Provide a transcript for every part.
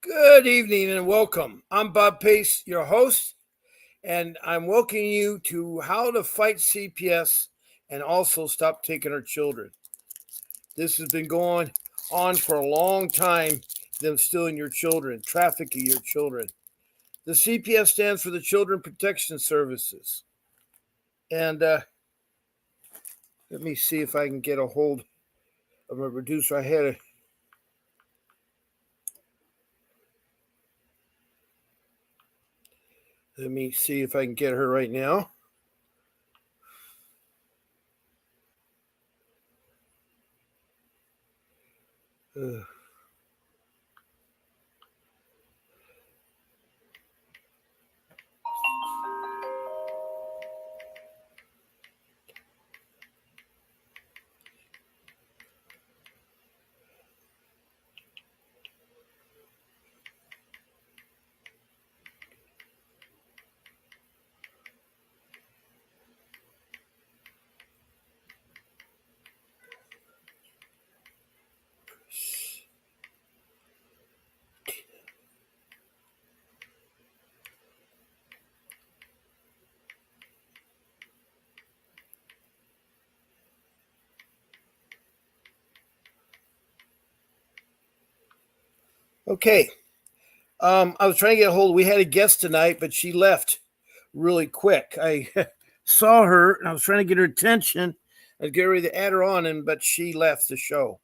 Good evening and welcome. I'm Bob Pace, your host, and I'm welcoming you to how to fight CPS and also stop taking our children. This has been going on for a long time, them stealing your children, trafficking your children. The CPS stands for the Children Protection Services. And let me see if I can get a hold of a producer. Let me see if I can get her right now. Okay. I was trying to get a hold. We had a guest tonight, but she left really quick. I saw her and I was trying to get her attention. I was getting ready to add her on, but she left the show.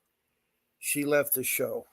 She left the show.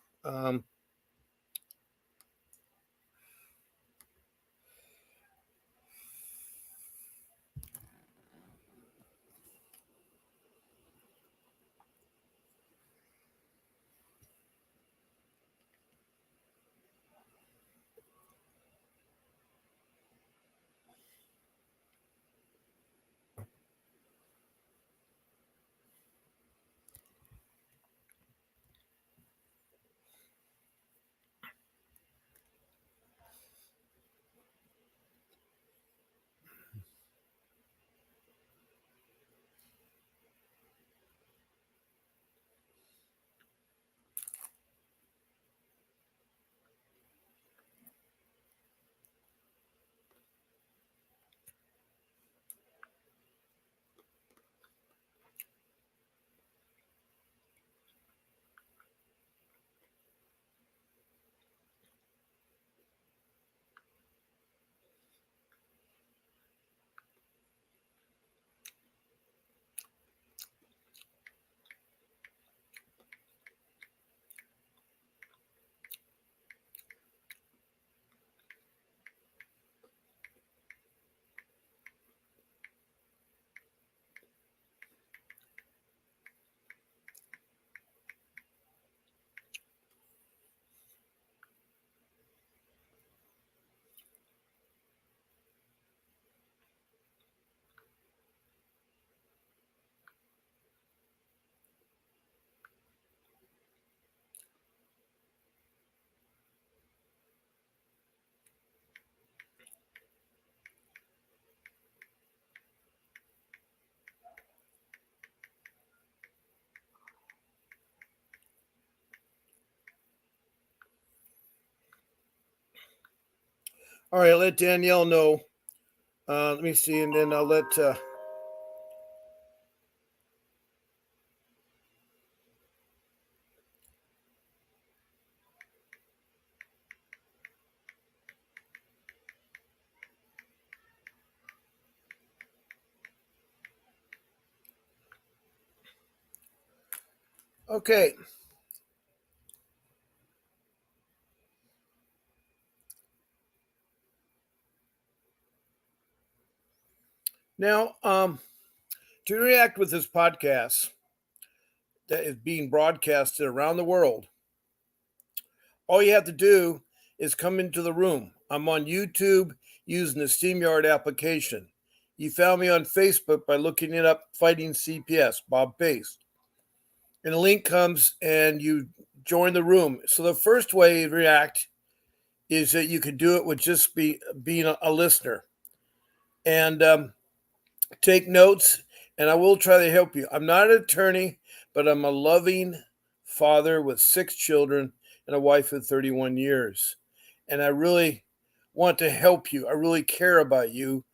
All right, I'll let Danielle know. Let me see, and then I'll let. Okay. Now, to react with this podcast that is being broadcasted around the world, all you have to do is come into the room. I'm on YouTube using the StreamYard application. You found me on Facebook by looking it up, Fighting CPS, Bob Pace. And the link comes and you join the room. So the first way to react is that you can do it with just being a listener and take notes. And I will try to help you. I'm not an attorney, but I'm a loving father with 6 children and a wife of 31 years. And I really want to help you. I really care about you,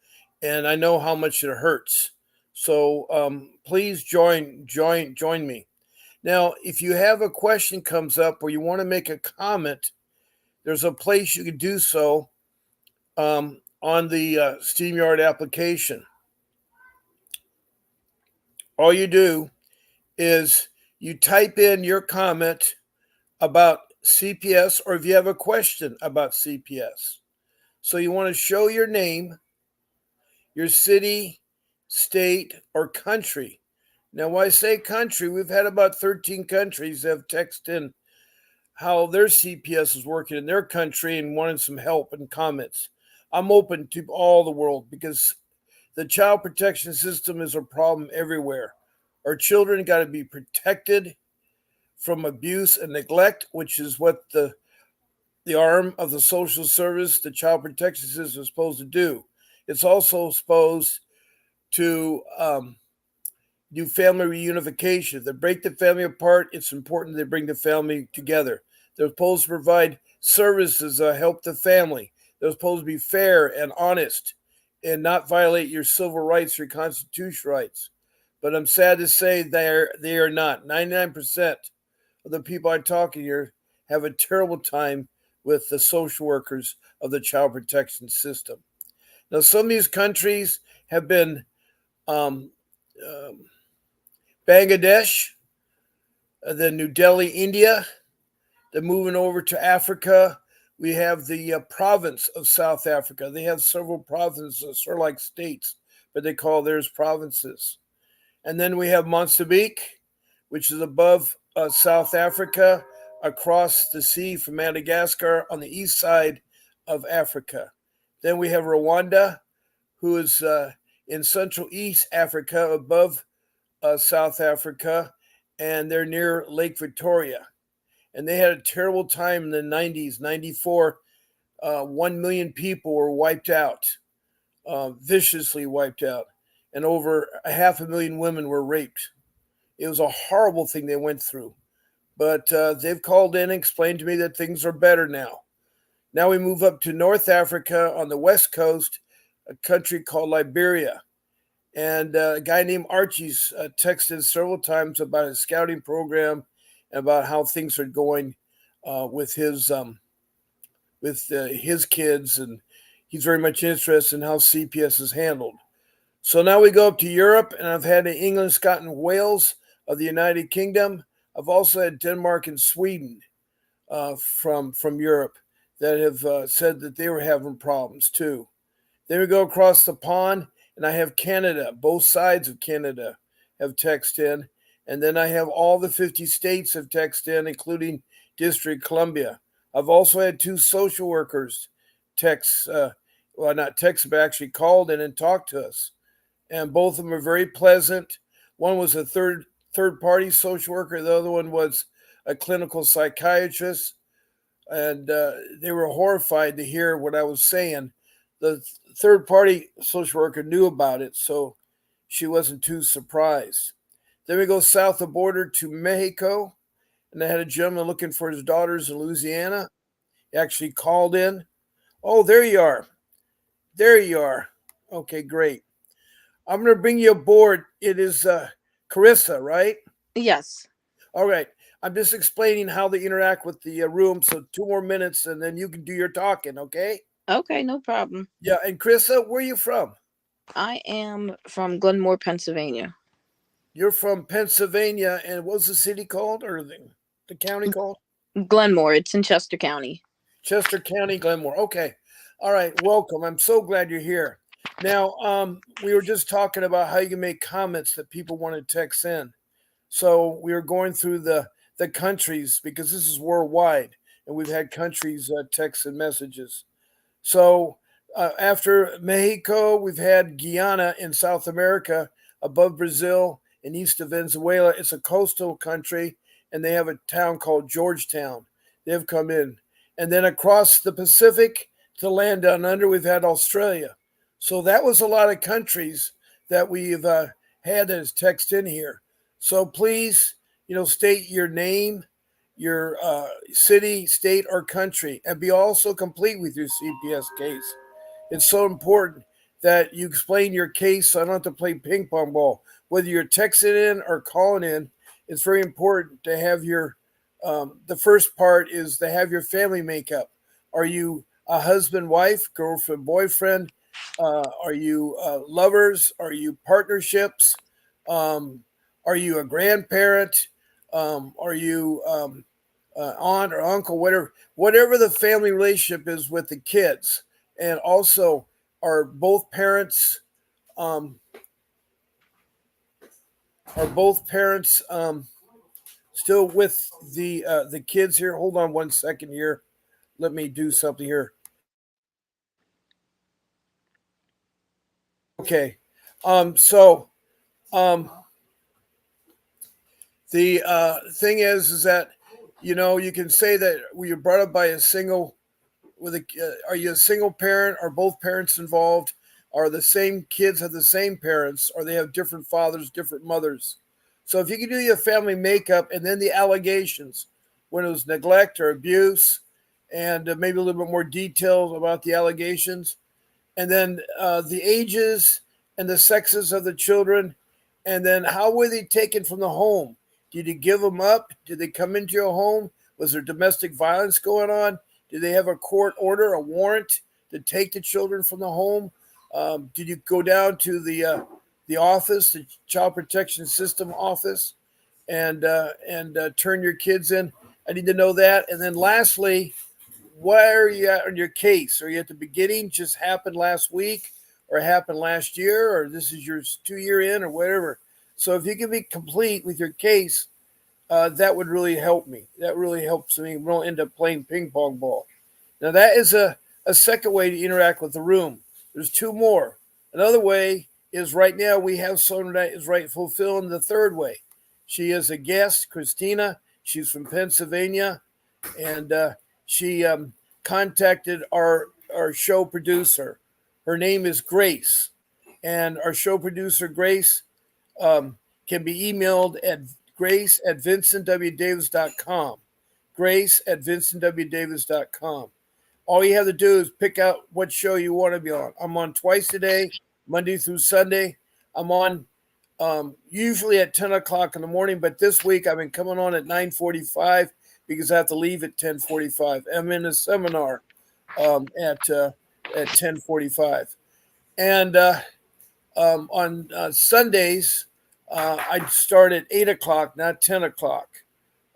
and I know how much it hurts. So please join me. Now, if you have a question comes up or you want to make a comment, there's a place you can do so on the StreamYard application. All you do is you type in your comment about CPS, or if you have a question about CPS. So you want to show your name, your city, state, or country. Now, when I say country, we've had about 13 countries that have texted in how their CPS is working in their country and wanted some help and comments. I'm open to all the world because the child protection system is a problem everywhere. Our children got to be protected from abuse and neglect, which is what the arm of the social service, the child protection system, is supposed to do. It's also supposed to do family reunification. If they break the family apart, it's important they bring the family together. They're supposed to provide services that help the family. They're supposed to be fair and honest and not violate your civil rights or constitutional rights. But I'm sad to say they are not. 99% of the people I talk to here have a terrible time with the social workers of the child protection system. Now, some of these countries have been um, um, Bangladesh, then New Delhi, India. Then moving over to Africa, we have the province of South Africa. They have several provinces, sort of like states, but they call theirs provinces. And then we have Mozambique, which is above South Africa, across the sea from Madagascar on the east side of Africa. Then we have Rwanda, who is in Central East Africa, above South Africa, and they're near Lake Victoria. And they had a terrible time in the 90s, 94. 1 million people were wiped out, viciously wiped out, and over a half a million women were raped. It was a horrible thing they went through. But they've called in and explained to me that things are better now. Now we move up to North Africa on the west coast, a country called Liberia. And a guy named Archie's texted several times about his scouting program and about how things are going with his kids, and he's very much interested in how CPS is handled. So now we go up to Europe, and I've had England, Scotland, and Wales of the United Kingdom. I've also had Denmark and Sweden from Europe that have said that they were having problems too. Then we go across the pond, and I have Canada. Both sides of Canada have texted in. And then I have all the 50 states have texted in, including District Columbia. I've also had two social workers text, well, not text, but actually called in and talked to us. And both of them are very pleasant. One was a third party social worker. The other one was a clinical psychiatrist. And they were horrified to hear what I was saying. The third party social worker knew about it, so she wasn't too surprised. Then we go south of the border to Mexico, and I had a gentleman looking for his daughters in Louisiana. He actually called in. Oh, there you are. There you are. Okay, great. I'm going to bring you aboard. It is Carissa, right? Yes. All right. I'm just explaining how they interact with the room. So 2 more minutes, and then you can do your talking, okay? Okay, no problem. Yeah. And Carissa, where are you from? I am from Glenmore, Pennsylvania. You're from Pennsylvania, and what's the city called, or the county called? Glenmore, it's in Chester County. Chester County, Glenmore. Okay. All right. Welcome. I'm so glad you're here. Now, we were just talking about how you can make comments that people want to text in. So we were going through the countries because this is worldwide, and we've had countries text and messages. So after Mexico, we've had Guyana in South America, above Brazil and east of Venezuela. It's a coastal country, and they have a town called Georgetown. They've come in. And then across the Pacific to land down under, we've had Australia. So that was a lot of countries that we've had that is text in here. So please, state your name, your city, state, or country, and be also complete with your CPS case. It's so important that you explain your case so I don't have to play ping pong ball. Whether you're texting in or calling in, it's very important to have your. The first part is to have your family makeup. Are you a husband, wife, girlfriend, boyfriend? Are you lovers? Are you partnerships? Um, are you a grandparent? Are you aunt or uncle? Whatever the family relationship is with the kids, and also are both parents um, are both parents still with the kids here? Hold on one second here. Let me do something here. Okay. So um, the thing is that you can say that you're brought up by a single with a are you a single parent? Are both parents involved? Are the same kids have the same parents, or they have different fathers, different mothers? So if you can do your family makeup and then the allegations, when it was neglect or abuse, and maybe a little bit more details about the allegations, and then the ages and the sexes of the children, and then how were they taken from the home? Did you give them up? Did they come into your home? Was there domestic violence going on? Did they have a court order, a warrant to take the children from the home? Did you go down to the office, the child protection system office, and turn your kids in? I need to know that. And then lastly, where are you at on your case? Are you at the beginning, just happened last week, or happened last year, or this is your 2 year in, or whatever? So if you can be complete with your case, that would really help me. That really helps me. We don't end up playing ping pong ball. Now that is a second way to interact with the room. There's two more. Another way is right now we have someone that is right fulfilling the third way. She is a guest, Christina. She's from Pennsylvania, and she contacted our show producer. Her name is Grace, and our show producer Grace can be emailed at grace@vincentwdavis.com. Grace@vincentwdavis.com. All you have to do is pick out what show you want to be on. I'm on twice a day, Monday through Sunday. I'm on usually at 10 o'clock in the morning, but this week I've been coming on at 9:45 because I have to leave at 10:45. I'm in a seminar at 10:45, and on Sundays I start at 8 o'clock, not 10 o'clock.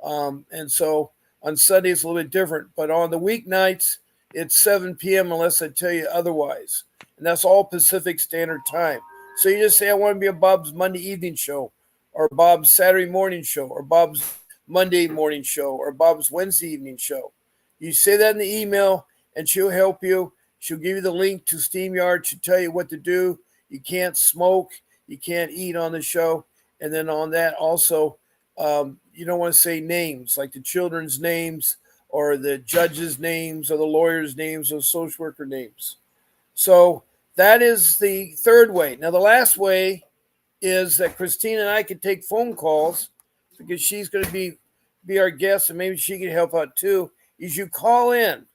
And so on Sunday it's a little bit different, but on the weeknights it's 7 p.m. unless I tell you otherwise, and that's all Pacific Standard Time. So you just say I want to be on Bob's Monday evening show, or Bob's Saturday morning show, or Bob's Monday morning show, or Bob's Wednesday evening show. You say that in the email, and she'll help you. She'll give you the link to SteamYard. She'll tell you what to do. You can't smoke, you can't eat on the show, and then on that also, you don't want to say names like the children's names or the judges' names or the lawyers' names or social worker names. So that is the third way. Now, the last way is that Christine and I can take phone calls because she's going to be our guest and maybe she can help out too. Is you call in.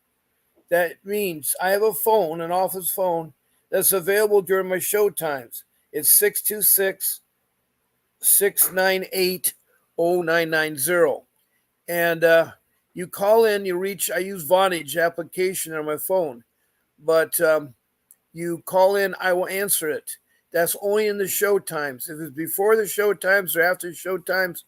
That means I have a phone, an office phone, that's available during my show times. It's 626-698-0990. And you call in, you reach, I use Vonage application on my phone, but you call in, I will answer it. That's only in the show times. If it's before the show times or after the show times,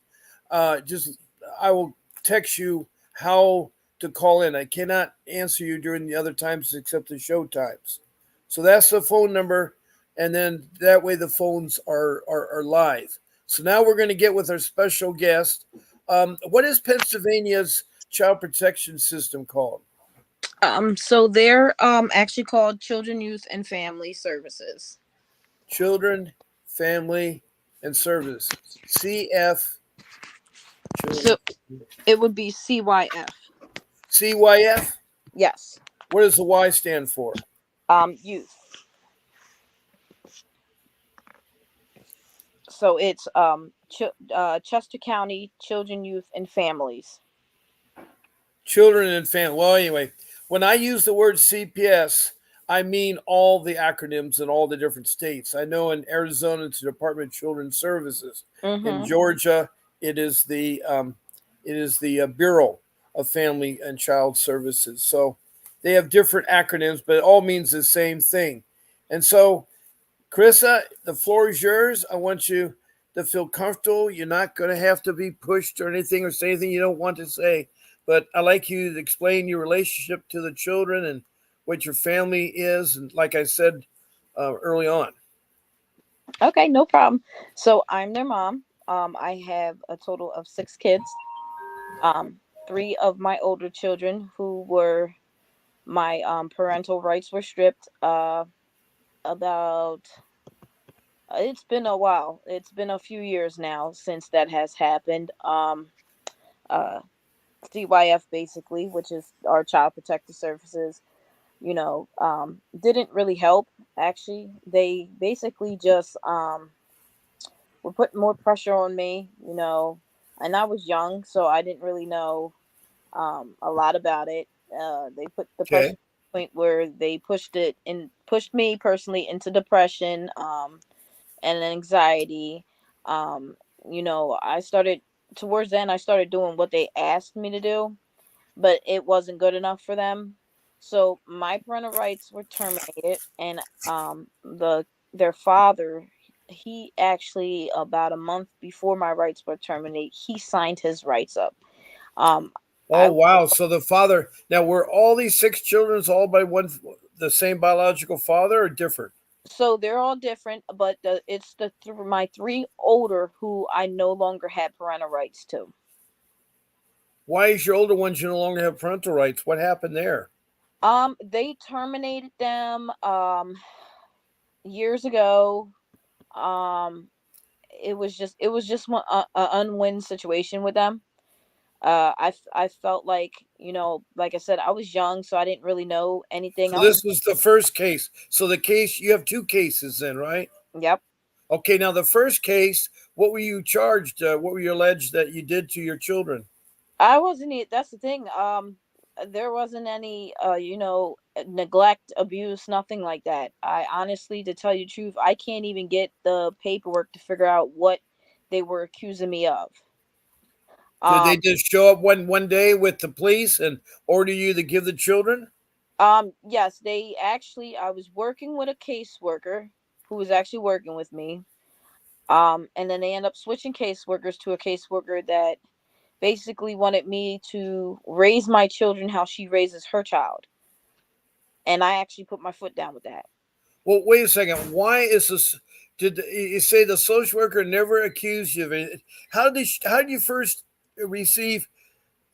just I will text you how to call in. I cannot answer you during the other times except the show times. So that's the phone number, and then that way the phones are live. So now we're going to get with our special guest. What is Pennsylvania's child protection system called? So they're actually called Children, Youth, and Family Services. Children, Family, and Services. CF. So Children. it would be CYF. CYF. Yes. What does the Y stand for? Youth. So it's Chester County Children, Youth, and Families. Children and family. Well, anyway, when I use the word CPS, I mean all the acronyms in all the different states. I know in Arizona it's the Department of Children's Services. In Mm-hmm. Georgia, it is the Bureau of Family and Child Services. So they have different acronyms, but it all means the same thing. And so Carissa, the floor is yours. I want you to feel comfortable. You're not going to have to be pushed or anything or say anything you don't want to say. But I like you to explain your relationship to the children and what your family is. And like I said early on. Okay, no problem. So I'm their mom. I have a total of 6 kids. Three of my older children who were my parental rights were stripped. About It's been a while. It's been a few years now since that has happened. Uh, CYF basically, which is our Child Protective Services, didn't really help. Actually, they basically just were putting more pressure on me, and I was young, so I didn't really know a lot about it. They put the pressure Okay. to the point where they pushed me personally into depression, and anxiety. Um, I started towards then. I started doing what they asked me to do, but it wasn't good enough for them. So my parental rights were terminated, and their father, he actually, about a month before my rights were terminated, he signed his rights up. Um, Oh I wow! So the father now were all these six children all by one the same biological father or different? So they're all different, but my three older who I no longer had parental rights to. Why is your older ones you no longer have parental rights? What happened there? They terminated them years ago. Um, it was just a unwin situation with them. I felt like, like I said, I was young, so I didn't really know anything. So I was this was the first case. So the case you have two cases then, right? Yep. Okay, now the first case, what were you charged? What were you alleged that you did to your children? I wasn't. That's the thing. There wasn't any, neglect, abuse, nothing like that. I honestly, to tell you the truth, I can't even get the paperwork to figure out what they were accusing me of. Did they Um, just show up one day with the police and order you to give the children? yes, they actually. I was working with a caseworker who was actually working with me. And then they end up switching caseworkers to a caseworker that basically wanted me to raise my children how she raises her child, and I actually put my foot down with that. Well, wait a second. Why is this? Did you say the social worker never accused you of it? How did you first receive?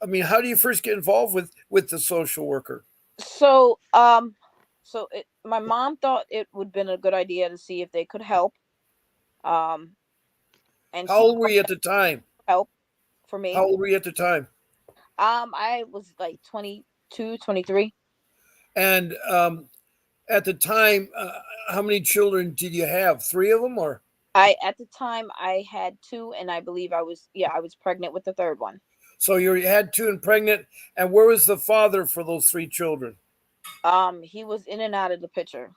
I mean, how do you first get involved with the social worker? So, my mom thought it would been a good idea to see if they could help, um, and How she old were you at the time? help for How me. old were you at the time? I was like 22, 23. And at the time, how many children did you have? Three of them, or At the time I had two, and I believe I was pregnant with the third one. so you had two and pregnant. And where was the father for those three children? He was in and out of the picture.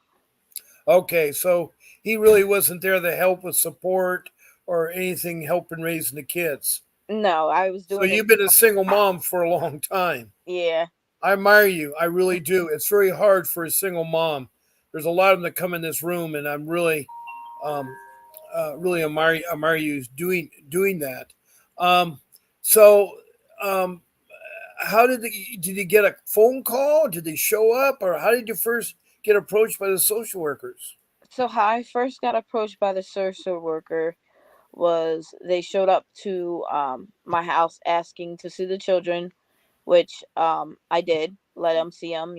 Okay, so he really wasn't there to help with support or anything helping raising the kids. No, I was So doing it. you've been a single mom for a long time. Yeah. I admire you. I really do. It's very hard for a single mom. There's a lot of them that come in this room, and I'm um, really admire you doing that. Um, so, um, how did you get a phone call? Did they show up, or how did you first get approached by the social workers? So how I first got approached by the social worker was they showed up to my house asking to see the children, which I did let them see them.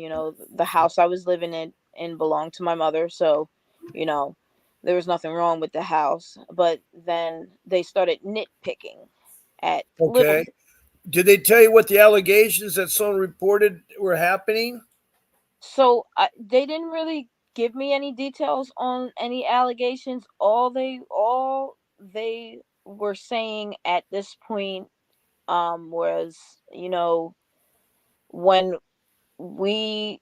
The house I was living in belonged to my mother, so you know there was nothing wrong with the house. But then they started nitpicking at little. Okay. Did they tell you what the allegations that someone reported were happening? So they didn't really give me any details on any allegations. All they were saying at this point was, when we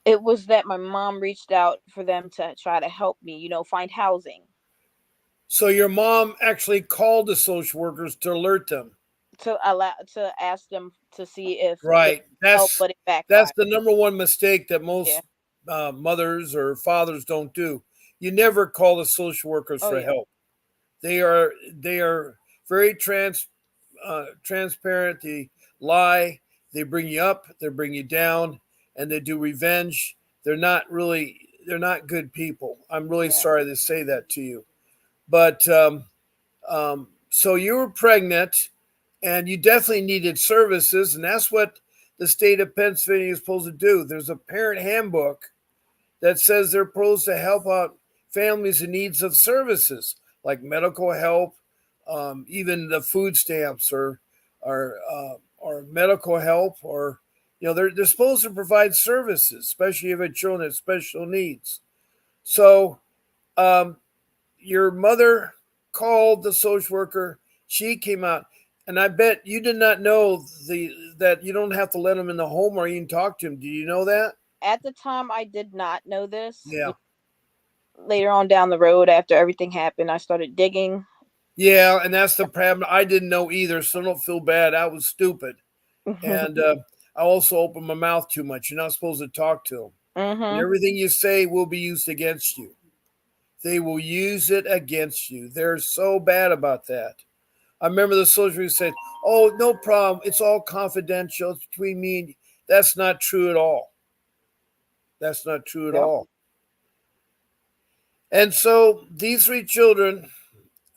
it was that my mom reached out for them to try to help me, find housing, So your mom actually called the social workers to alert them. to ask them to see if they Right. help, but it That's backfired. the number one mistake that Yeah. most mothers or fathers don't do. You never call the social workers Oh for yeah. help. They are very transparent. They lie. They bring you up. They bring you down, and they do revenge. They're not good people. I'm really Yeah. sorry to say that to you. But so you were pregnant, and you definitely needed services, and that's what the state of Pennsylvania is supposed to do. There's a parent handbook that says they're supposed to help out families in needs of services like medical help, even the food stamps or medical help, or they're supposed to provide services, especially if a children have special needs. So um, your mother called the social worker. She came out, and I bet you did not know the that you don't have to let them in the home or you can talk to them. Do you know that? At the time, I did not know this. Yeah. Later on down the road, after everything happened, I started digging. Yeah, and that's the problem. I didn't know either, so don't feel bad. I was stupid, and I also opened my mouth too much. You're not supposed to talk to them, and Mhm. everything you say will be used against you. They will use it against you. They're so bad about that. I remember the soldier who said, "Oh, no problem. It's all confidential. It's between me and you." That's not true at all. That's not true at Yep. all. And so these three children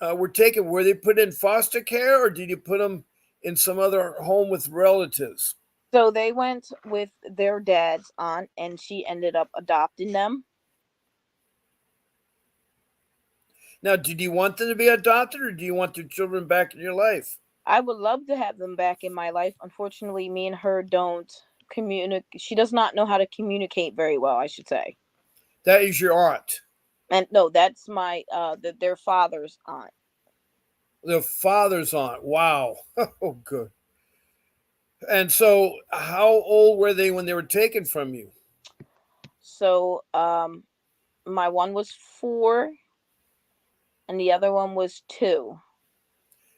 were taken. Were they put in foster care, or did you put them in some other home with relatives? So they went with their dad's aunt, and she ended up adopting them. Now, did you want them to be adopted, or do you want their children back in your life? I would love to have them back in my life. Unfortunately, me and her don't communicate. She does not know how to communicate very well, I should say. That is your aunt, And no, that's their father's aunt. the father's aunt. Wow. Oh, good. And so, how old were they when they were taken from you? So, my one was 4, and the other one was 2.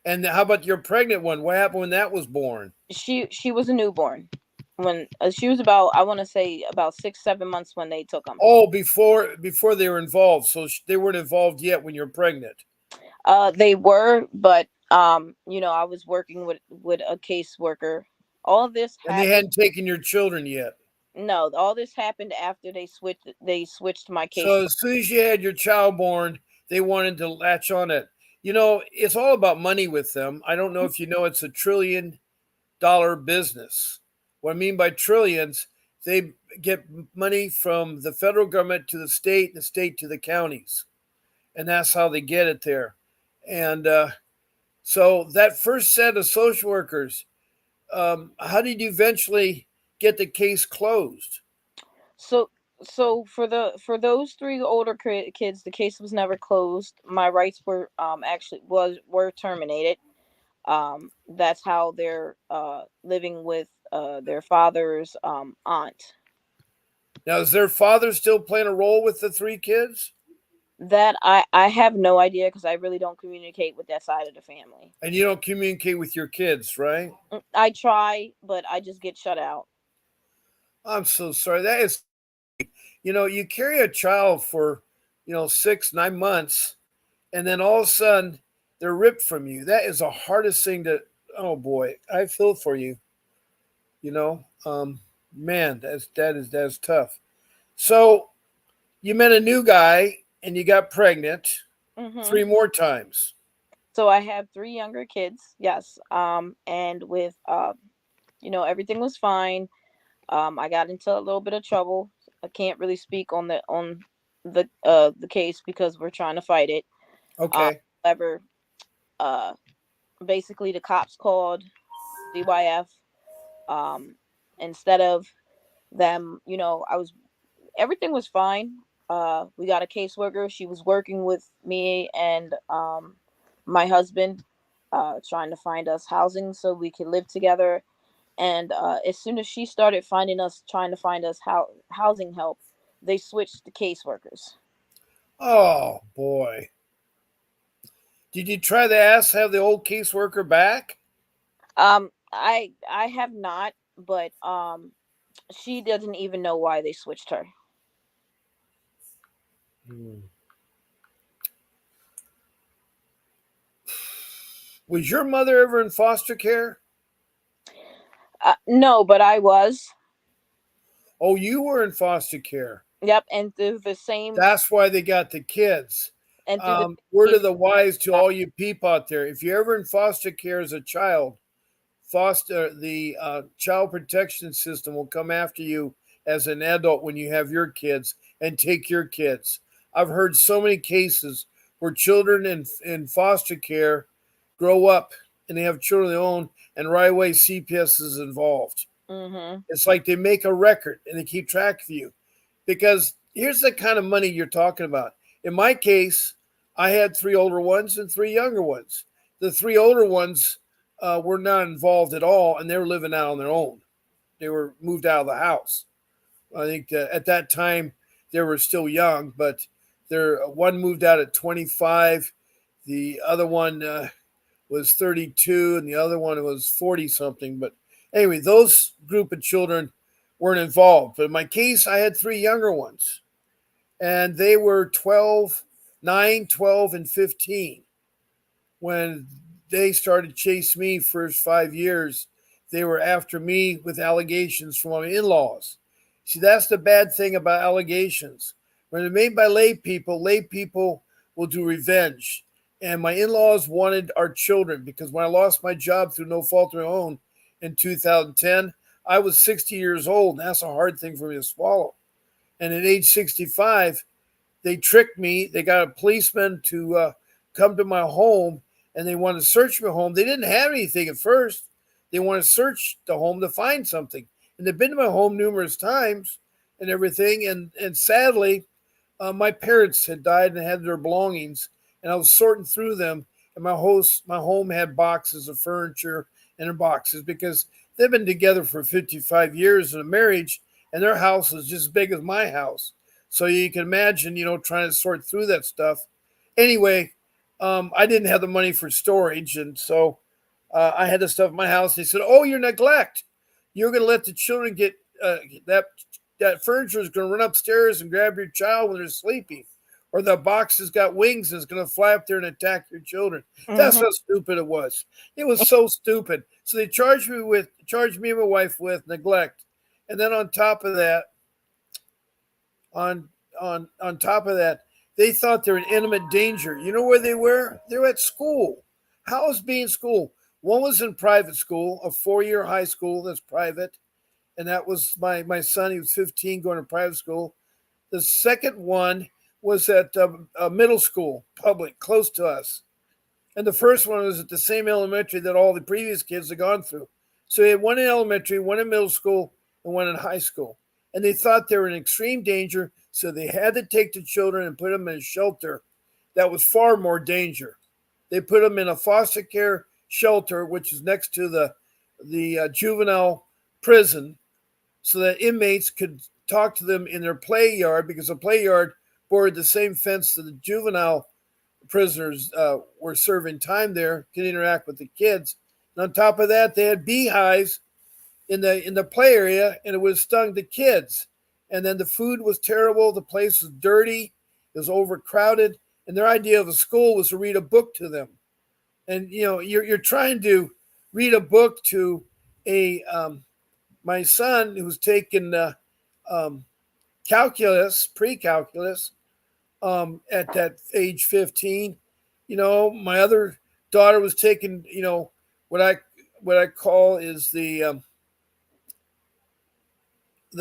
And how about your pregnant one? What happened when that was born? She was a newborn when she was about, I want to say, about 6 7 months when they took them. Oh, before they were involved. So they weren't involved yet when you're pregnant, They were, but I was working with a caseworker. All this and they happened. hadn't taken your children yet. No, all this happened after they switched my case. So as soon as you had your child born, they wanted to latch on it. It's all about money with them. I don't know if you know it's $1 trillion business. What I mean by trillions, they get money from the federal government to the state to the counties, and that's how they get it there. And so that first set of social workers, how did you eventually get the case closed? So for those 3 older kids, the case was never closed. My rights were actually was were terminated. That's how they're living with their father's aunt. Now, is their father still playing a role with the three kids? That I have no idea, because I really don't communicate with that side of the family. And you don't communicate with your kids, right? I try, but I just get shut out. I'm so sorry. That is, you carry a child for, 6, 9 months, and then all of a sudden they're ripped from you. That is the hardest thing to, oh boy, I feel for you, you know. Man, that's tough. So you met a new guy and you got pregnant Hmm. 3 more times. So I have 3 younger kids. Yes. And with everything was fine. I got into a little bit of trouble. I can't really speak on the case because we're trying to fight it. Um, Okay. However, uh, basically the cops called CYF. Um, Instead of them, I was everything was fine. We got a caseworker. She was working with me and my husband, trying to find us housing so we could live together. And as soon as she started finding us, trying to find us housing help, they switched to caseworkers. Oh boy. Did you try to have the old caseworker back? I have not, but she doesn't even know why they switched her. Hmm. Was your mother ever in foster care? No, but I was. Oh, you were in foster care. Yep, and through the same That's why they got the kids. and through the Word same of the wise to case. all you people out there: if you're ever in foster care as a child, foster the child protection system will come after you as an adult when you have your kids and take your kids. I've heard so many cases where children in foster care grow up and they have children of their own, and right away CPS is involved. Mhm. It's like they make a record and they keep track of you, because here's the kind of money you're talking about. In my case, I had three older ones and three younger ones. The three older ones were not involved at all, and they were living out on their own. They were moved out of the house. I think that at that time they were still young, but their one moved out at 25. The other one was 32, and the other one was 40 something. But anyway, those group of children weren't involved. But in my case, I had three younger ones, and they were 12, 9, 12, and 15 when they started chasing me first 5 years. They were after me with allegations from my in-laws. See, that's the bad thing about allegations. When they're made by lay people will do revenge. And my in-laws wanted our children because when I lost my job through no fault of my own in 2010, I was 60 years old. And that's a hard thing for me to swallow. And at age 65, they tricked me. They got a policeman to come to my home, and they wanted to search my home. They didn't have anything at first. They wanted to search the home to find something. And they've been to my home numerous times and everything. And sadly, my parents had died and had their belongings, and I was sorting through them. And my home had boxes of furniture and their boxes because they've been together for 55 years in a marriage, and their house is just as big as my house. So you can imagine, trying to sort through that stuff. Anyway, I didn't have the money for storage, and so I had the stuff in my house. They said, "Oh, you're neglect. You're going to let the children get that that furniture is going to run upstairs and grab your child when they're sleeping, or the box has got wings and is going to fly up there and attack your children." That's Mhm. how stupid it was. It was so stupid. So they charged me and my wife with neglect, and then on on top of that, they thought they're in imminent danger. You know where they were? They were at school. How was being school? One was in private school, a 4-year high school that's private, and that was my son. He was 15, going to private school. The second one was at a middle school, public, close to us. And the first one was at the same elementary that all the previous kids had gone through. So they had one in elementary, one in middle school, and one in high school. And they thought they were in extreme danger, so they had to take the children and put them in a shelter that was far more danger. They put them in a foster care shelter, which is next to the juvenile prison, so that inmates could talk to them in their play yard, because the play yard bordered the same fence that the juvenile prisoners were serving time there, could interact with the kids. And on top of that, they had beehives in the play area, and it would have stung the kids. And then the food was terrible. The place was dirty. It was overcrowded. And their idea of a school was to read a book to them. And you're trying to read a book to a my son who's taken um, calculus, pre-calculus, at that age 15. My other daughter was taking, what I what I call is the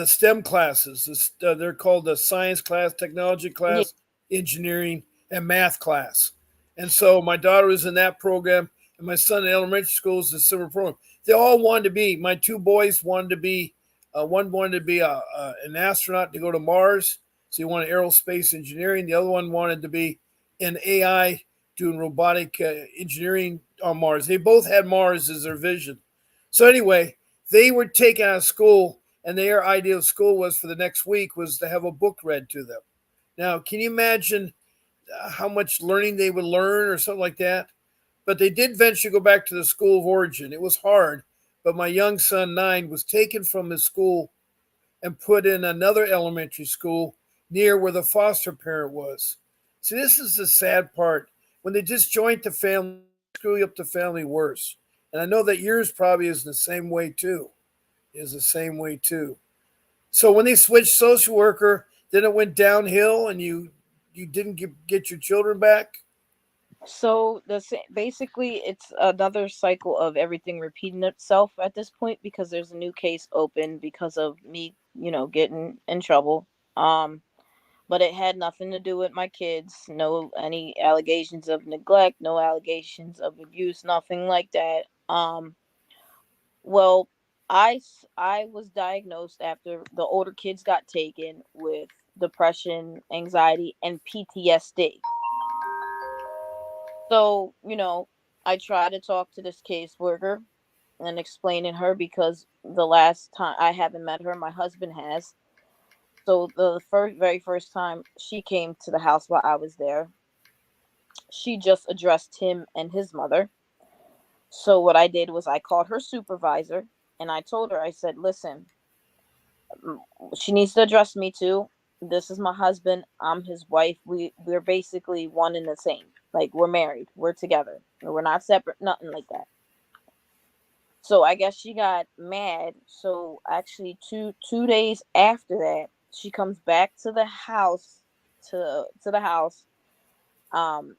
STEM classes. They're called the science class, technology Yeah. class, engineering, and math class. And so my daughter was in that program, and my son in elementary school is a similar program. They all wanted to be. My two boys wanted to be. One wanted to be an astronaut to go to Mars, so he wanted aerospace engineering. The other one wanted to be in AI, doing robotic engineering on Mars. They both had Mars as their vision. So anyway, they were taken out of school, and their idea of school was for the next week was to have a book read to them. Now, can you imagine how much learning they would learn or something like that? But they did eventually go back to the school of origin. It was hard, but my young son, 9, was taken from his school and put in another elementary school near where the foster parent was. See, this is the sad part. When they disjoint the family, they screw up the family worse. And I know that yours probably is the same way too. Is the same way too. So when they switched social worker, then it went downhill, and you didn't get your children back. So basically, it's another cycle of everything repeating itself at this point because there's a new case open because of me, getting in trouble. Um, but it had nothing to do with my kids. No, any allegations of neglect, no allegations of abuse, nothing like that. Well, I was diagnosed after the older kids got taken with depression, anxiety, and PTSD. So, I try to talk to this caseworker and explaining her because the last time I haven't met her, my husband has. So the very first time she came to the house while I was there, she just addressed him and his mother. So what I did was I called her supervisor and I told her, I said, listen, she needs to address me too. This is my husband. I'm his wife. We're basically one and the same. Like we're married. We're together. We're not separate. Nothing like that. So I guess she got mad. So actually, two days after that, she comes back to the house to the house. Um,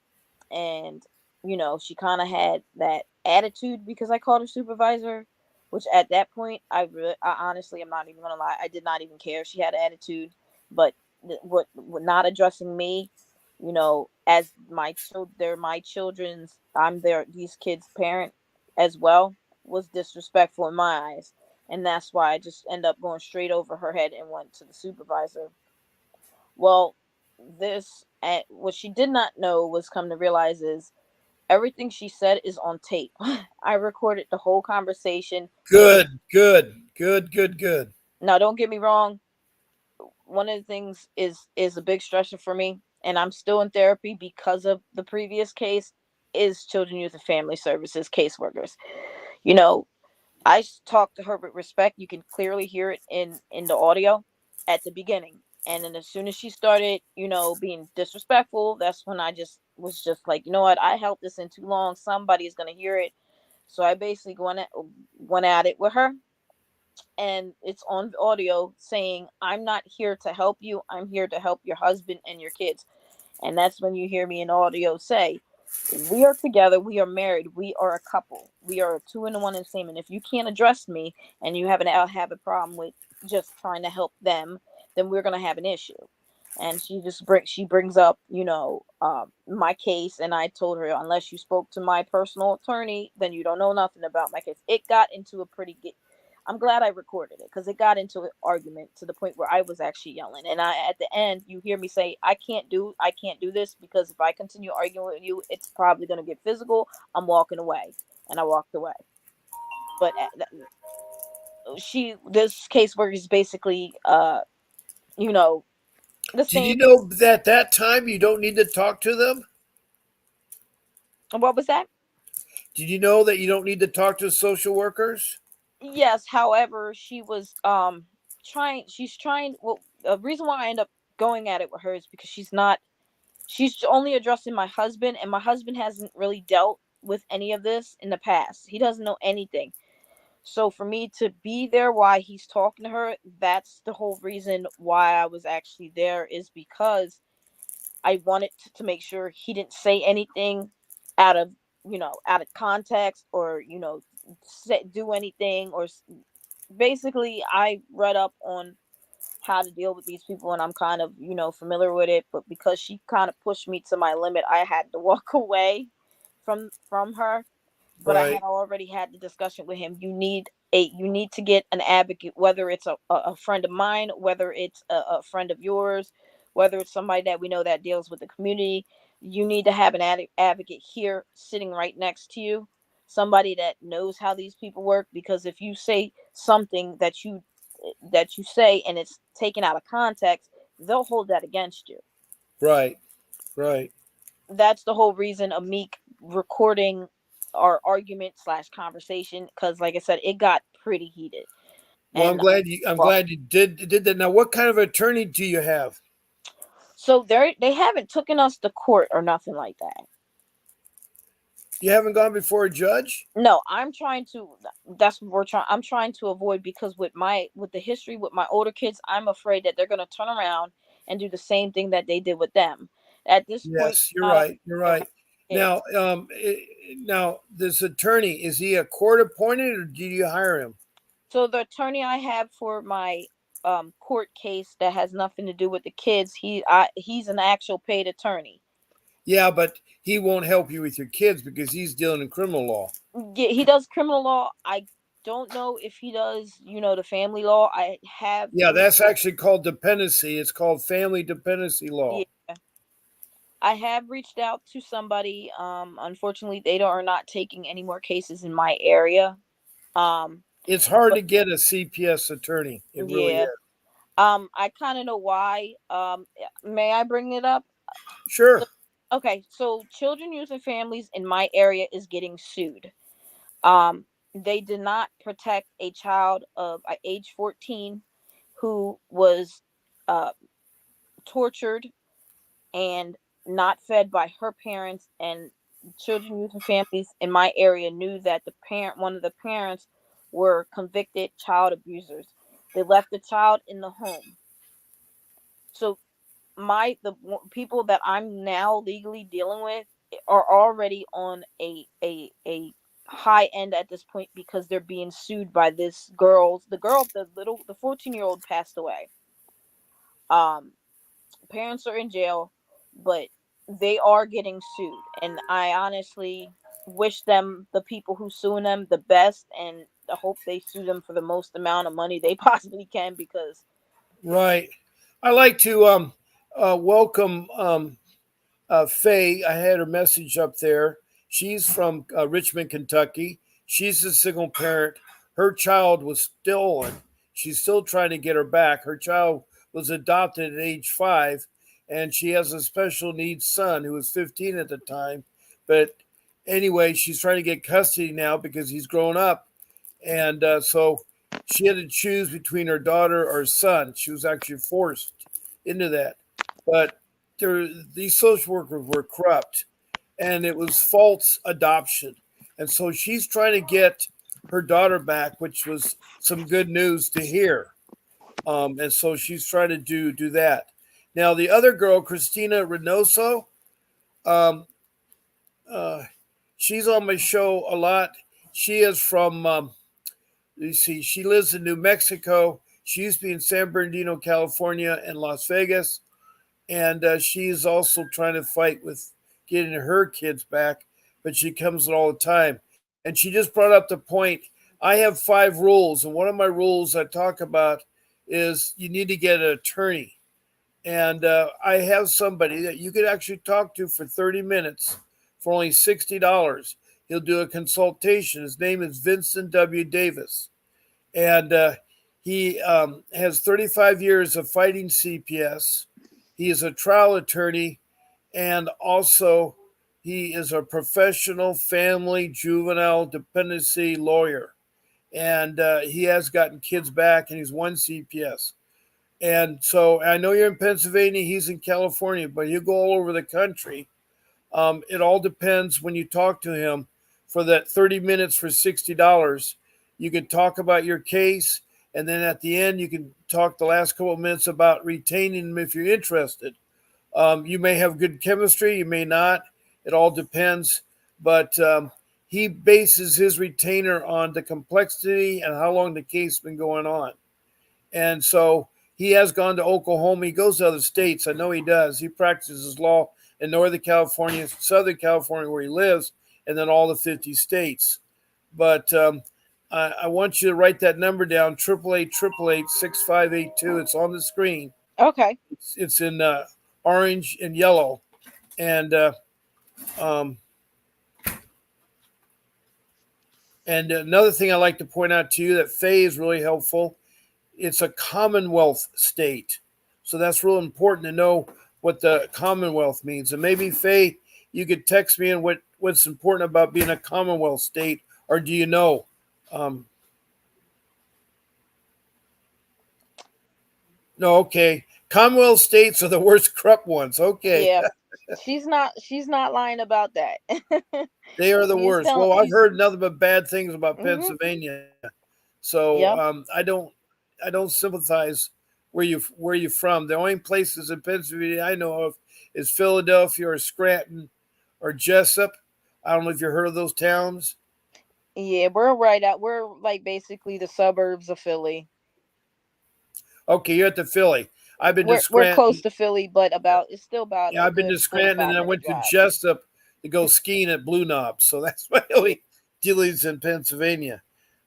and she kind of had that attitude because I called her supervisor, which at that point I honestly, I'm not even gonna lie, I did not even care if she had an attitude. But what not addressing me, as they're my children's, I'm these kids parent as well, was disrespectful in my eyes. And that's why I just end up going straight over her head and went to the supervisor. Well, what she did not know was, come to realize, is everything she said is on tape. I recorded the whole conversation. It was, Good, good, good, good, good. now don't get me wrong, one of the things is a big stressor for me, and I'm still in therapy because of the previous case, is children, youth, and family services caseworkers. You know, talk to her with respect. You can clearly hear it in the audio at the beginning. And then as soon as she started, being disrespectful, that's when I just was just like, you know what, I held this in too long. Somebody's gonna hear it. So I basically went at it with her, and it's on audio saying, I'm not here to help you. I'm here to help your husband and your kids. And that's when you hear me in audio say, we are together, we are married, we are a couple, we are two and one and the same. And if you can't address me and you have a problem with just trying to help them, then we're gonna have an issue. And she brings up, my case, and I told her, unless you spoke to my personal attorney, then you don't know nothing about my case. It got into a pretty good, I'm glad I recorded it because it got into an argument to the point where I was actually yelling. And at the end, you hear me say, I can't do this because if I continue arguing with you, it's probably going to get physical. I'm walking away. And I walked away. But this caseworker is basically, you know, the Did same. you know that that time you don't need to talk to them? What was that? Did you know that you don't need to talk to social workers? Yes. However, she's trying. Well, the reason why I end up going at it with her is because she's only addressing my husband, and my husband hasn't really dealt with any of this in the past. He doesn't know anything. So for me to be there while he's talking to her, that's the whole reason why I was actually there, is because I wanted to make sure he didn't say anything out of, out of context, or, do anything, or basically I read up on how to deal with these people, and I'm kind of, familiar with it. But because she kind of pushed me to my limit, I had to walk away from her. But I had Right, already had the discussion with him. You need to get an advocate, whether it's a friend of mine, whether it's a friend of yours, whether it's somebody that we know that deals with the community. You need to have an advocate here sitting right next to you, somebody that knows how these people work, because if you say something that you say and it's taken out of context, they'll hold that against you. Right. Right. That's the whole reason of me recording our argument slash conversation, because like I said, it got pretty heated. Well, And I'm well, glad you did that. Now, what kind of attorney do you have? so they haven't taken us to court or nothing like that. You haven't gone before a judge? No, I'm trying to, that's what we're trying, I'm trying to avoid, because with the history with my older kids, I'm afraid that they're going to turn around and do the same thing that they did with them. At this point, Yes, you're not right. You're around right. kids. Now, now this attorney, is he a court appointed or do you hire him? So the attorney I have for my court case that has nothing to do with the kids, he's an actual paid attorney. Yeah, but he won't help you with your kids because he's dealing in criminal law. Yeah, he does criminal law. I don't know if he does, the family law. I have Yeah, reached, that's actually called dependency. It's called family dependency law. yeah, I have reached out to somebody. Unfortunately, are not taking any more cases in my area. Um, It's hard but to get a CPS attorney. It really yeah, is. I kind of know why. May I bring it up? So, Sure. okay, so children, youth, and families in my area is getting sued. Um, they did not protect a child of age 14 who was uh, tortured and not fed by her parents. And children, youth, and families in my area knew that one of the parents, were convicted child abusers. They left the child in the home. So people that I'm now legally dealing with are already on a high end at this point, because they're being sued by this the 14-year-old passed away. Um Parents are in jail, but they are getting sued, and I honestly wish them, the people who suing them, the best, and I hope they sue them for the most amount of money they possibly can, because Right. I like to welcome Faye. I had her message up there. She's from Richmond, Kentucky. She's a single parent. Her child was stolen. She's still trying to get her back. Her child was adopted at age 5, and she has a special needs son who was 15 at the time. But anyway, she's trying to get custody now because he's grown up. And so she had to choose between her daughter or son. She was actually forced into that. But these social workers were corrupt, and it was false adoption. And so she's trying to get her daughter back, which was some good news to hear. And so she's trying to do that. Now the other girl, Christina Reynoso, um, uh, she's on my show a lot. She is from you see, she lives in New Mexico. She used to be in San Bernardino, California, and Las Vegas. And she's also trying to fight with getting her kids back, but she comes all the time. And she just brought up the point. I have 5 rules, and one of my rules I talk about is you need to get an attorney. And I have somebody that you could actually talk to for 30 minutes for only $60. He'll do a consultation. His name is Vincent W. Davis, and he has 35 years of fighting CPS. He is a trial attorney, and also he is a professional family juvenile dependency lawyer. And he has gotten kids back, and he's won CPS. And so I know you're in Pennsylvania, he's in California, but he'll go all over the country. It all depends when you talk to him for that 30 minutes for $60. You can talk about your case, and then at the end, you can talk the last couple of minutes about retaining him if you're interested. You may have good chemistry, you may not. It all depends. But he bases his retainer on the complexity and how long the case has been going on. And so he has gone to Oklahoma. He goes to other states. I know he does. He practices law in Northern California, Southern California, where he lives, and then all the 50 states. But I want you to write that number down: 888-888-6582. It's on the screen. okay. It's in orange and yellow. And um, And another thing I like to point out to you that Faye is really helpful. It's a Commonwealth state, so that's real important to know what the Commonwealth means. And maybe Faye, you could text me and what's important about being a Commonwealth state, or do you know? Um, no, okay. Commonwealth states are the worst corrupt ones. Okay, Yeah, she's not lying about that. they are the He's worst. telling Well, I've he's heard nothing but bad things about mhm. Pennsylvania. So Yep. I don't sympathize where you from. The only places in Pennsylvania I know of is Philadelphia or Scranton or Jessup. I don't know if you've heard of those towns. Yeah, we're right out. We're like basically the suburbs of Philly. Okay, you're at the Philly. I've been to We're close Scranton. to Philly, but about it's still about Yeah, a I've been good to forty Scranton, and five then I minute went to drive. Jessup to go skiing at Blue Knob. So that's my only dealings in Pennsylvania.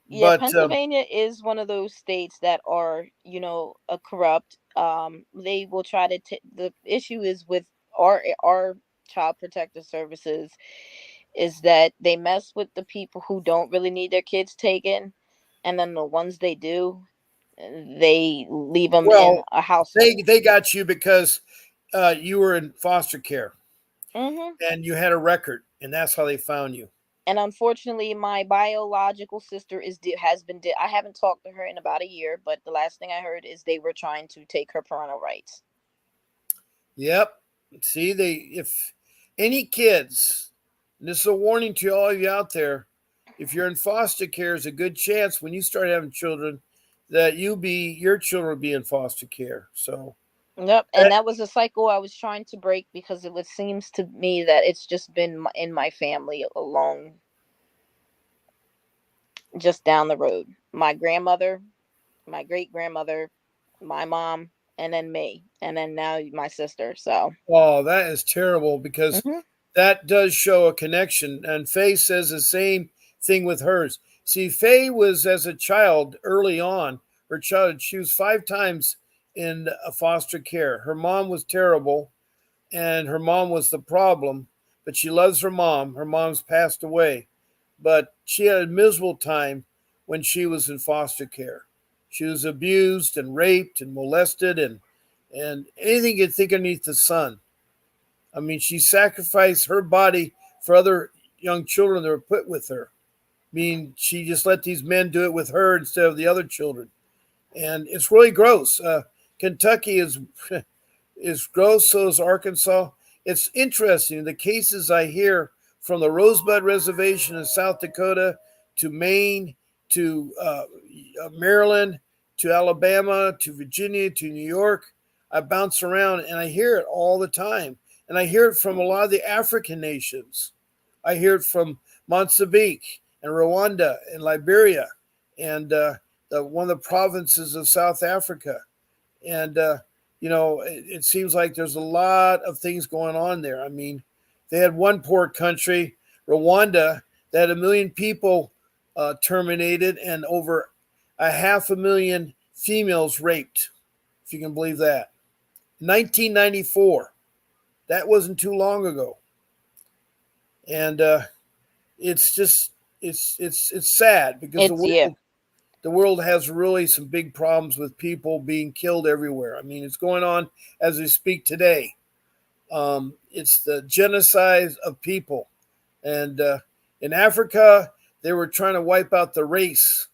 Yeah, But Pennsylvania is one of those states that are, corrupt. They will try to the issue is with our child protective services is that they mess with the people who don't really need their kids taken, and then the ones they do, they leave them in well, a household. they got you because you were in foster care Hmm. and you had a record, and that's how they found you. And unfortunately, my biological sister has been. I haven't talked to her in about a year, but the last thing I heard is they were trying to take her parental rights. Yep. See, they if any kids, and this is a warning to all of you out there, if you're in foster care, there's a good chance when you start having children that your children will be in foster care. So Yep, that, and that was a cycle I was trying to break because seems to me that it's just been in my family along, just down the road. My grandmother, my great grandmother, my mom, and then me, and then now my sister. So, oh, that is terrible because hmm that does show a connection. And Faye says the same thing with hers. See, Faye was as a child early on, her child, she was 5 times in a foster care. Her mom was terrible and her mom was the problem, but she loves her mom. Her mom's passed away, but she had a miserable time when she was in foster care. She was abused and raped and molested and anything you'd think underneath the sun. I mean, she sacrificed her body for other young children that were put with her. I mean, she just let these men do it with her instead of the other children, and it's really gross. Kentucky is gross, so is Arkansas. It's interesting the cases I hear from the Rosebud Reservation in South Dakota to Maine to Maryland to Alabama to Virginia to New York. I bounce around and I hear it all the time. And I hear it from a lot of the African nations. I hear it from Mozambique and Rwanda and Liberia and one of the provinces of South Africa and it seems like there's a lot of things going on there. I mean, they had one poor country, Rwanda, that had 1 million people terminated and over a 500,000 females raped, if you can believe that. 1994. That wasn't too long ago, and it's just it's sad because it's yeah, the world has really some big problems with people being killed everywhere. I mean, it's going on as we speak today. It's the genocide of people. And in Africa, they were trying to wipe out the race.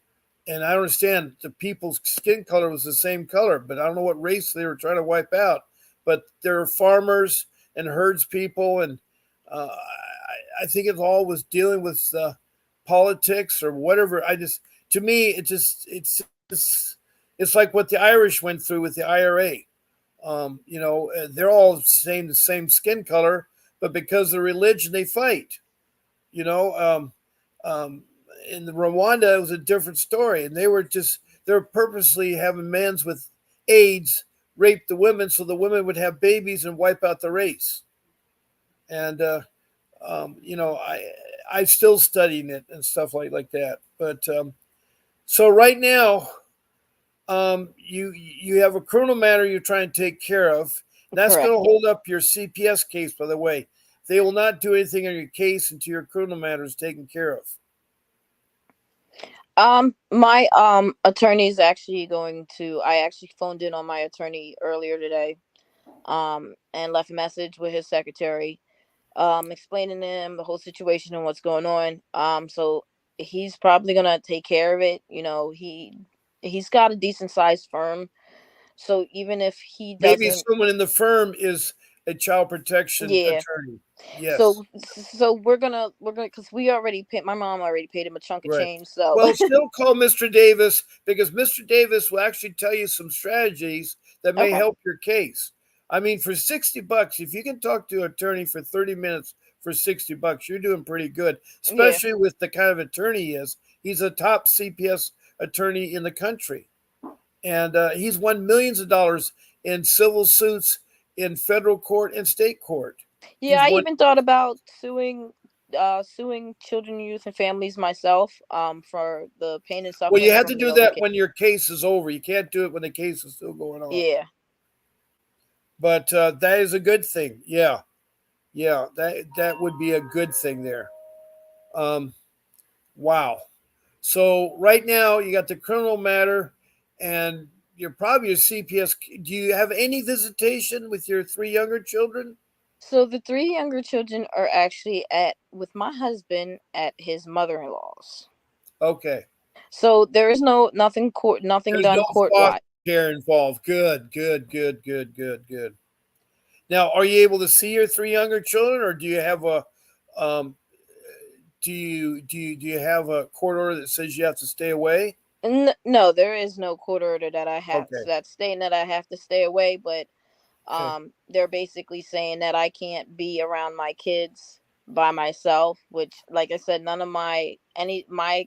And I understand the people's skin color was the same color, but I don't know what race they were trying to wipe out. But there are farmers and herds people, and I think it all was dealing with politics or whatever. To me, it's like what the Irish went through with the IRA. They're all the same skin color, but because of religion, they fight. You know, um, in the Rwanda, it was a different story, and they were purposely having men with AIDS rape the women so the women would have babies and wipe out the race. And I'm still studying it and stuff like that. But so right now, you have a criminal matter you're trying to take care of. That's going correct. to hold up your CPS case, by the way. They will not do anything on your case until your criminal matter is taken care of. My attorney is actually going to. I actually phoned in on my attorney earlier today. And left a message with his secretary, explaining to him the whole situation and what's going on. So he's probably gonna take care of it. He's got a decent sized firm, so even if he Maybe doesn't, someone in the firm is a child protection yeah. attorney. Yes. So we're gonna because we already paid. My mom already paid him a chunk of Right. change. So Well, still call Mr. Davis because Mr. Davis will actually tell you some strategies that may okay, help your case. I mean, for $60, if you can talk to an attorney for 30 minutes for $60, you're doing pretty good, yeah. especially with the kind of attorney he is. He's a top CPS attorney in the country. And he's won millions of dollars in civil suits in federal court and state court. Yeah, He's I won. even thought about suing children, youth, and families myself, for the pain and Well, you suffering have to from do the that kid. when your case is over. You can't do it when the case is still going on. Yeah. But that is a good thing. Yeah, yeah, that would be a good thing there. Um, wow. So right now you got the criminal matter, and you're probably a CPS. Do you have any visitation with your three younger children? So the three younger children are actually at with my husband at his mother-in-law's. Okay. So there is nothing court, nothing There's no done court foster wide. care involved. Good, good, good, good, good, good. Now, are you able to see your three younger children, or do you have a um, do you have a court order that says you have to stay away? No, there is no court order that I have Okay. that's stating that I have to stay away, but Okay. they're basically saying that I can't be around my kids by myself, which, like I said, none of my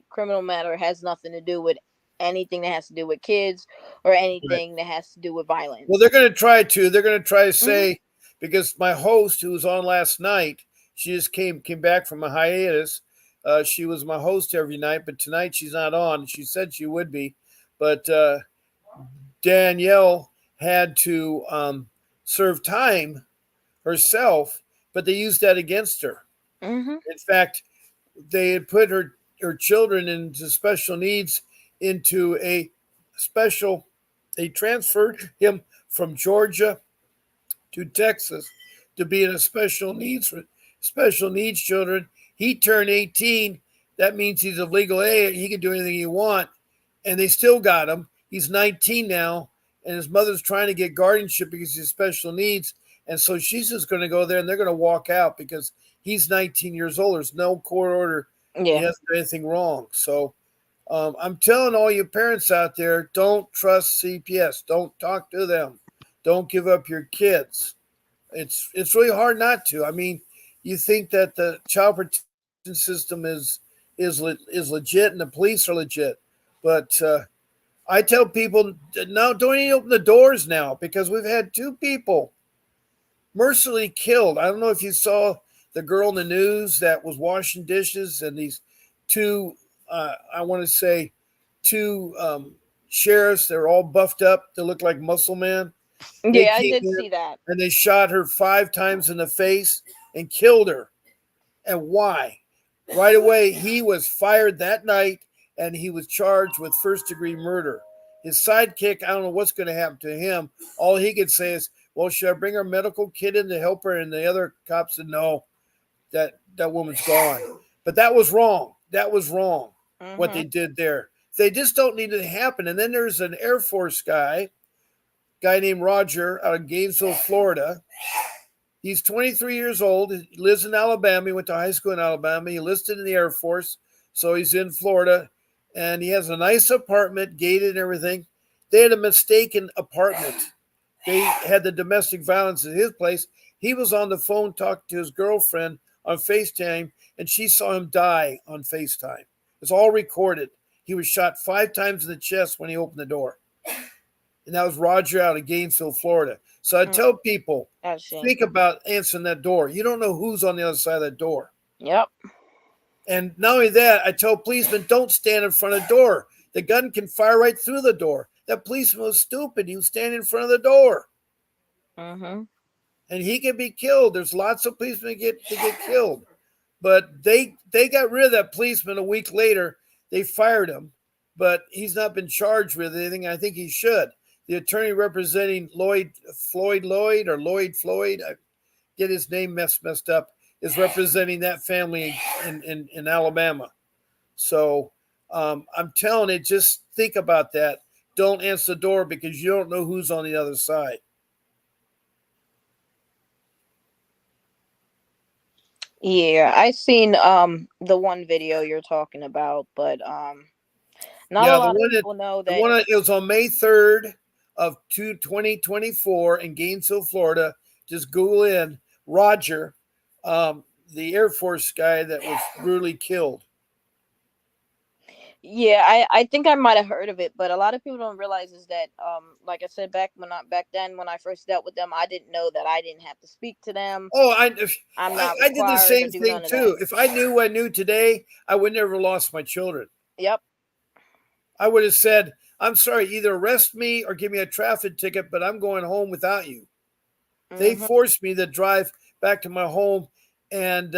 criminal matter has nothing to do with anything that has to do with kids or Right. anything that has to do with Well, they're violence. going to try to. They're going to try to Mhm. say because my host, who was on last night, she just came back from a hiatus. She was my host every night, but tonight she's not on. She said she would be, but Danielle had to serve time herself, but they used that against her. Mhm. In fact, they had put her children into special needs into a special. They transferred him from Georgia to Texas to be in a special needs children. He turned 18. That means he's of legal age. He can do anything he want, and they still got him. He's 19 now, and his mother's trying to get guardianship because he's special needs. And so she's just going to go there, and they're going to walk out because he's 19 years old. There's no court order. He Yeah. hasn't done anything wrong. So I'm telling all you parents out there, don't trust CPS. Don't talk to them. Don't give up your kids. It's really hard not to. I mean, you think that the child protection system is legit and the police are legit, but I tell people no, don't even open the doors now because we've had two people mercilessly killed. I don't know if you saw the girl in the news that was washing dishes, and these two, I want to say, two sheriffs. They're all buffed up. They look like muscle men. They Yeah, I came did in see that. and they shot her 5 times in the face and killed her. And why? Right away, he was fired that night and he was charged with first degree murder. His sidekick, I don't know what's going to happen to him. All he could say is, well, should I bring our medical kit in to help her? And the other cop said, no, that woman's gone. But that was wrong. That was wrong what they Mhm. did there. They just don't need it to happen. And then there's an Air Force guy named Roger out of Gainesville, Florida. He's 23 years old. He lives in Alabama. He went to high school in Alabama. He enlisted in the Air Force, so he's in Florida, and he has a nice apartment, gated and everything. They had a mistaken apartment. They had the domestic violence at his place. He was on the phone talking to his girlfriend on FaceTime, and she saw him die on FaceTime. It's all recorded. He was shot 5 times in the chest when he opened the door, and that was Roger out of Gainesville, Florida. So I Mm, tell people, that's think shameful. about answering that door. You don't know who's on the other side of that door. Yep. And not only that, I tell policemen, don't stand in front of the door. The gun can fire right through the door. That policeman was stupid. He was standing in front of the door, Mhm. and he can be killed. There's lots of policemen that get killed, but they got rid of that policeman a week later. They fired him, but he's not been charged with anything. I think he should. The attorney representing Lloyd or Lloyd Floyd, I get his name messed up, is representing that family in Alabama. So I'm telling you, just think about that. Don't answer the door because you don't know who's on the other side. Yeah, I seen the one video you're talking about, but not a Yeah, lot of people know the that. one it was on May 3rd of 2024 in Gainesville, Florida. Just Google in Roger, the Air Force guy that was brutally killed. Yeah, I think I might have heard of it, but a lot of people don't realize is that like I said back then when I first dealt with them, I didn't know that I didn't have to speak to them. Oh, I'm not I did the required to same do thing none of that. too. If I knew what I knew today, I would never lost my children. Yep. I would have said, "I'm sorry, either arrest me or give me a traffic ticket, but I'm going home without you." They Mhm. forced me to drive back to my home, and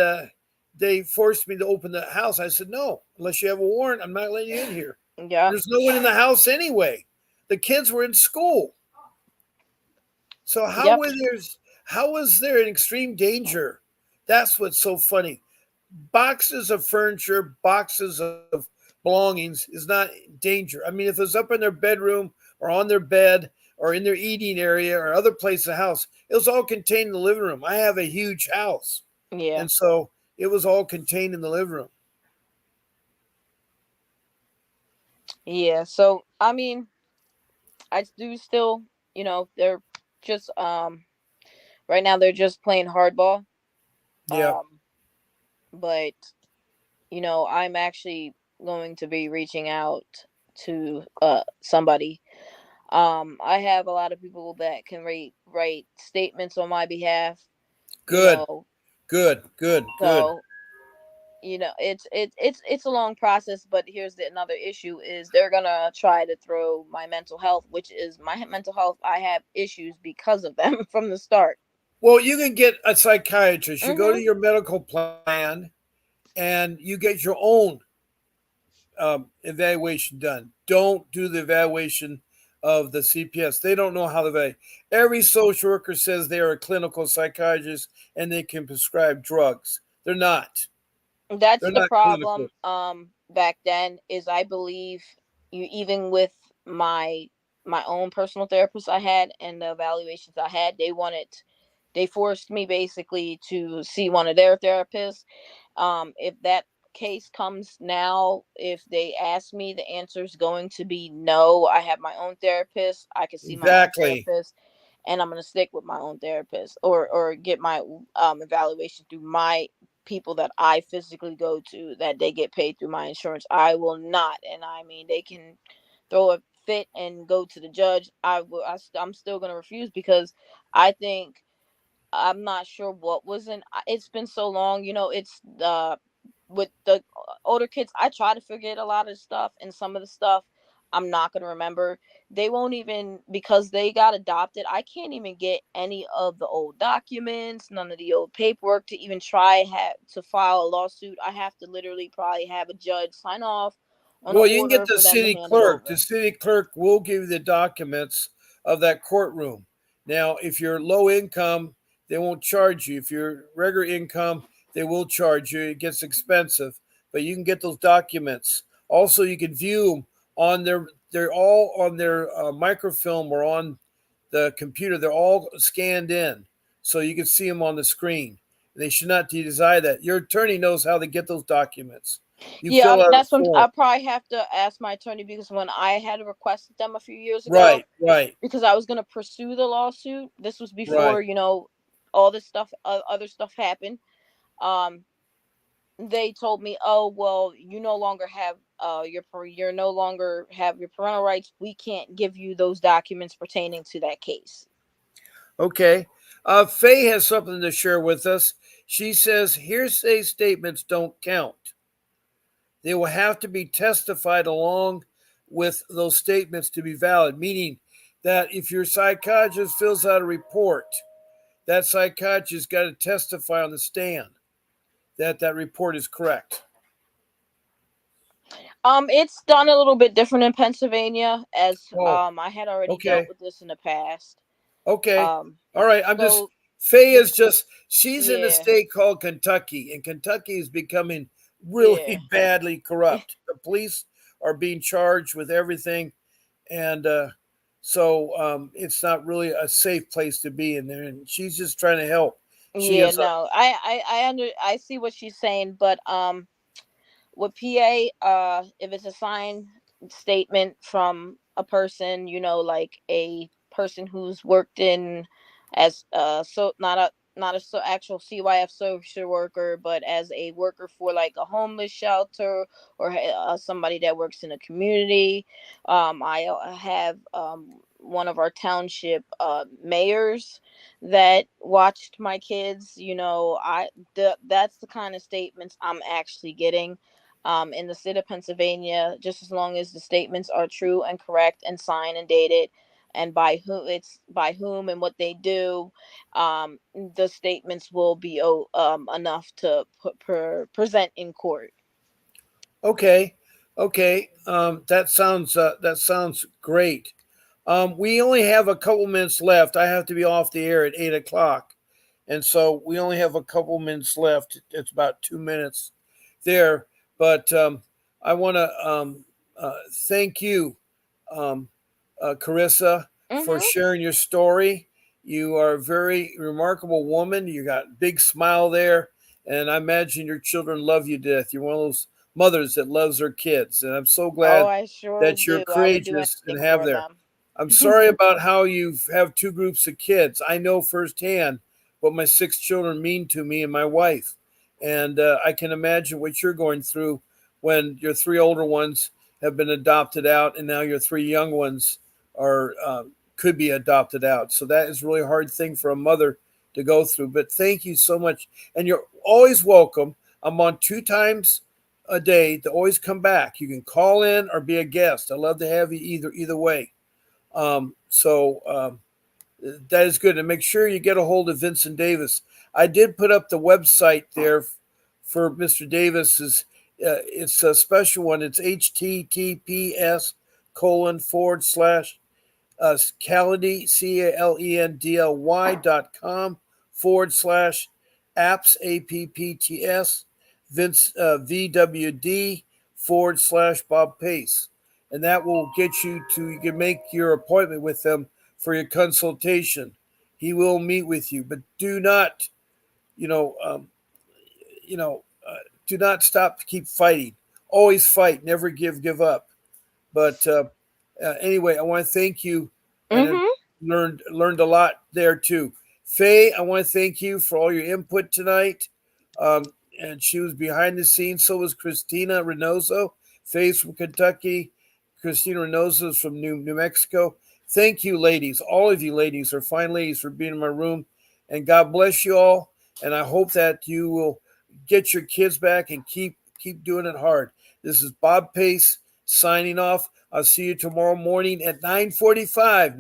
they forced me to open the house. I said, "No, unless you have a warrant, I'm not letting you in here." Yep. There's no one in the house anyway. The kids were in school, so Yep. how was there an extreme danger? That's what's so funny. Boxes of furniture, boxes of belongings is not danger. I mean, if it's up in their bedroom or on their bed or in their eating area or other place of the house, it was all contained in the living room. I have a huge house. Yeah. And so it was all contained in the living room. Yeah. So I mean, I do still, they're just right now they're just playing hardball. Yeah. Um, but I'm actually going to be reaching out to somebody. I have a lot of people that can write statements on my behalf. You Good. know, Good. Good. Good. so it's a long process. But here's another issue: is they're gonna try to throw my mental health, which is my mental health. I have issues because of them from the start. Well, you can get a psychiatrist. You go to Mhm. your medical plan and you get your own evaluation done. Don't do the evaluation of the CPS. They don't know how to evaluate. Every social worker says they are a clinical psychiatrist and they can prescribe drugs. They're not. That's They're the not clinical. problem. Back then is I believe you even with my my own personal therapist I had and the evaluations I had, they forced me basically to see one of their therapists. If that case comes now, if they ask me, the answer is going to be no. I have my own therapist. I can see my own Exactly. therapist, and I'm going to stick with my own therapist, or get my evaluation through my people that I physically go to that they get paid through my insurance. I will not, and I mean they can throw a fit and go to the judge. I'm still going to refuse because I think I'm not sure what was in. It's been so long, It's with the older kids. I try to forget a lot of stuff, and some of the stuff I'm not gonna remember. They won't even because they got adopted. I can't even get any of the old documents, none of the old paperwork to even try to file a lawsuit. I have to literally probably have a judge sign off on an Well, you can get order the for them to city hand it clerk. The over. city clerk will give you the documents of that courtroom. Now, if you're low income, they won't charge you. If you're regular income, they will charge you. It gets expensive, but you can get those documents. Also, you can view them on their. They're all on their microfilm or on the computer. They're all scanned in, so you can see them on the screen. They should not desire that. Your attorney knows how to get those documents. You Yeah, fill out a that's what form. I probably have to ask my attorney because when I had requested them a few years ago, Right, right, because I was going to pursue the lawsuit. This was right. before, all this stuff, other stuff happened. Um, they told me, "Oh, well, you no longer have you're no longer have your parental rights. We can't give you those documents pertaining to that case." Okay. Faye has something to share with us. She says hearsay statements don't count. They will have to be testified along with those statements to be valid, meaning that if your psychiatrist fills out a report, that psychiatrist got to testify on the stand that that report is correct. It's done a little bit different in Pennsylvania, as Oh, I had already dealt okay. with this in the past. Okay. Um, All right. I'm just so Faye the is just she's in a yeah, state called Kentucky, and Kentucky is becoming yeah, really badly corrupt. The police are being charged with everything, and it's not really a safe place to be in there. And she's just trying to help. She yeah. has a No, I see what she's saying, but with PA, if it's a signed statement from a person, like a person who's worked in as so not a actual CYF social worker, but as a worker for like a homeless shelter, or somebody that works in a community. I have one of our township mayors that watched my kids. That's the kind of statements I'm actually getting in the state of Pennsylvania, just as long as the statements are true and correct and signed and dated, and by whom and what they do, the statements will be enough to present in court. Okay, okay. That sounds great. We only have a couple minutes left. I have to be off the air at 8 o'clock, and so we only have a couple minutes left. It's about 2 minutes there, but I want to thank you, um, Carissa, for Mm-hmm. sharing your story. You are a very remarkable woman. You got a big smile there, and I imagine your children love you to death. You're one of those mothers that loves her kids, and I'm so Oh, glad I sure that you're do. I would do courageous and anything have for there. them. I'm sorry about how you have two groups of kids. I know firsthand what my six children mean to me and my wife, and I can imagine what you're going through when your three older ones have been adopted out, and now your three young ones are could be adopted out. So that is a really hard thing for a mother to go through. But thank you so much, and you're always welcome. I'm on 2 times a day to always come back. You can call in or be a guest. I love to have you either way. That is good. And make sure you get a hold of Vincent Davis. I did put up the website there for Mr. Davis's. It's a special one. It's https colon forward slash Calendly, CALENDLY.com forward slash apps, APPTS, Vince, VWD forward slash Bob Pace. And that will get you can make your appointment with him for your consultation. He will meet with you, but do not, you know, you know, do not stop. Keep fighting. Always fight. Never give up. But anyway, I want to thank you, and I Mm-hmm. learned a lot there too. Faye, I want to thank you for all your input tonight. And she was behind the scenes. So was Christina Reynoso. Faye's from Kentucky. Christina Reynoso is from New Mexico. Thank you, ladies. All of you ladies are fine ladies for being in my room. And God bless you all. And I hope that you will get your kids back and keep doing it hard. This is Bob Pace signing off. I'll see you tomorrow morning at 9:45.